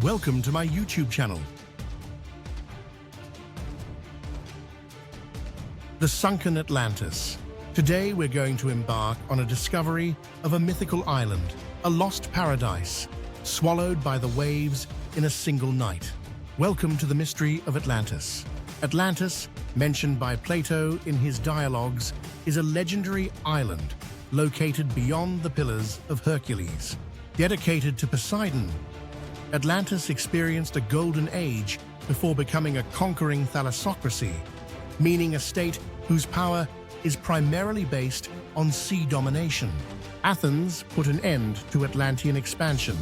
Welcome to my YouTube channel. The sunken Atlantis. Today we're going to embark on a discovery of a mythical island, a lost paradise, swallowed by the waves in a single night. Welcome to the mystery of Atlantis. Atlantis, mentioned by Plato in his dialogues, is a legendary island located beyond the Pillars of Hercules. Dedicated to Poseidon, Atlantis experienced a golden age before becoming a conquering thalassocracy, meaning a state whose power is primarily based on sea domination. Athens put an end to Atlantean expansion,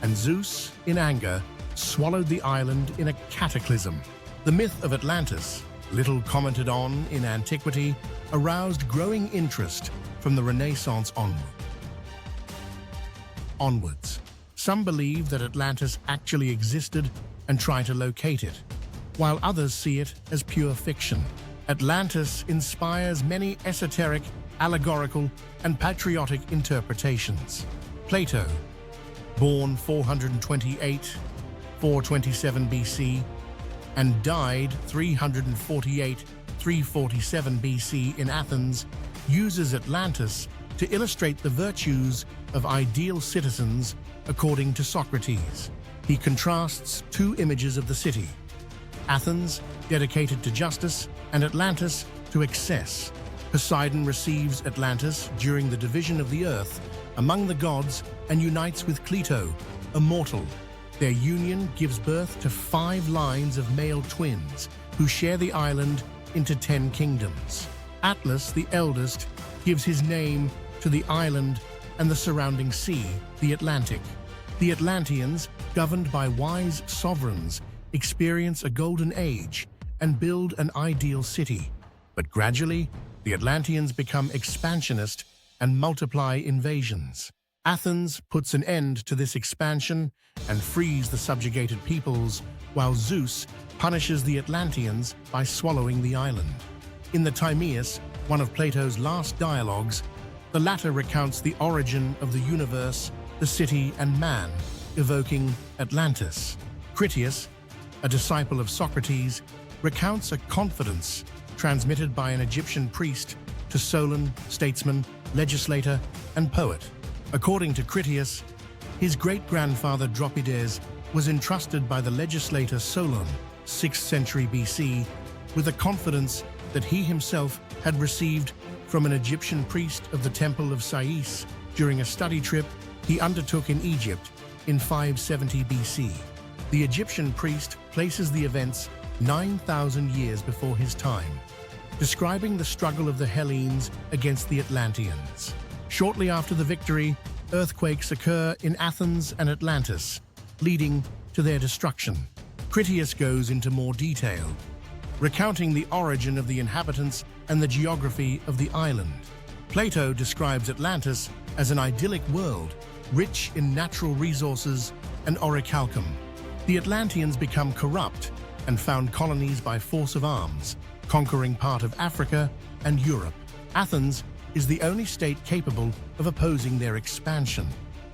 and Zeus, in anger, swallowed the island in a cataclysm. The myth of Atlantis, little commented on in antiquity, aroused growing interest from the Renaissance onwards. Some believe that Atlantis actually existed and try to locate it, while others see it as pure fiction. Atlantis inspires many esoteric, allegorical, and patriotic interpretations. Plato, born 428-427 BC, and died 348-347 BC in Athens, uses Atlantis to illustrate the virtues of ideal citizens according to Socrates. He contrasts two images of the city: Athens, dedicated to justice, and Atlantis, to excess. Poseidon receives Atlantis during the division of the earth among the gods and unites with Plato, a mortal. Their union gives birth to 5 lines of male twins who share the island into 10 kingdoms. Atlas, the eldest, gives his name to the island and the surrounding sea, the Atlantic. The Atlanteans, governed by wise sovereigns, experience a golden age and build an ideal city. But gradually, the Atlanteans become expansionist and multiply invasions. Athens puts an end to this expansion and frees the subjugated peoples, while Zeus punishes the Atlanteans by swallowing the island. In the Timaeus, one of Plato's last dialogues, the latter recounts the origin of the universe, the city, and man, evoking Atlantis. Critias, a disciple of Socrates, recounts a confidence transmitted by an Egyptian priest to Solon, statesman, legislator, and poet. According to Critias, his great-grandfather Dropides was entrusted by the legislator Solon, 6th century BC, with a confidence that he himself had received from an Egyptian priest of the Temple of Sais during a study trip he undertook in Egypt in 570 BC. The Egyptian priest places the events 9,000 years before his time, describing the struggle of the Hellenes against the Atlanteans. Shortly after the victory, earthquakes occur in Athens and Atlantis, leading to their destruction. Critias goes into more detail, recounting the origin of the inhabitants and the geography of the island. Plato describes Atlantis as an idyllic world, rich in natural resources and orichalcum. The Atlanteans become corrupt and found colonies by force of arms, conquering part of Africa and Europe. Athens is the only state capable of opposing their expansion.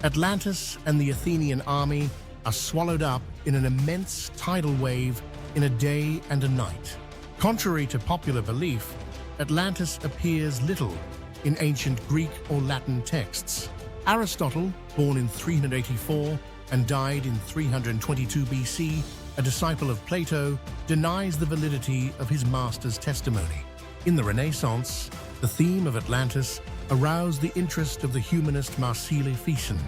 Atlantis and the Athenian army are swallowed up in an immense tidal wave in a day and a night. Contrary to popular belief, Atlantis appears little in ancient Greek or Latin texts. Aristotle, born in 384 and died in 322 BC, a disciple of Plato, denies the validity of his master's testimony. In the Renaissance, the theme of Atlantis aroused the interest of the humanist Marcel Ficin.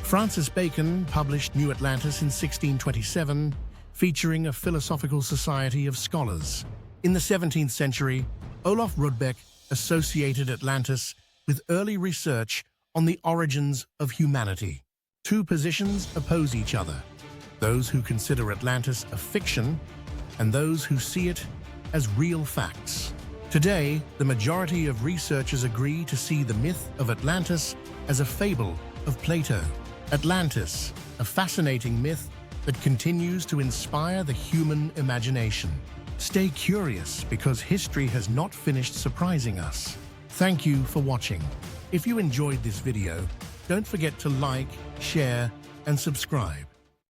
Francis Bacon published New Atlantis in 1627, featuring a philosophical society of scholars. In the 17th century, Olaf Rudbeck associated Atlantis with early research on the origins of humanity. Two positions oppose each other: those who consider Atlantis a fiction and those who see it as real facts. Today, the majority of researchers agree to see the myth of Atlantis as a fable of Plato. Atlantis, a fascinating myth that continues to inspire the human imagination. Stay curious, because history has not finished surprising us. Thank you for watching. If you enjoyed this video, don't forget to like, share, and subscribe.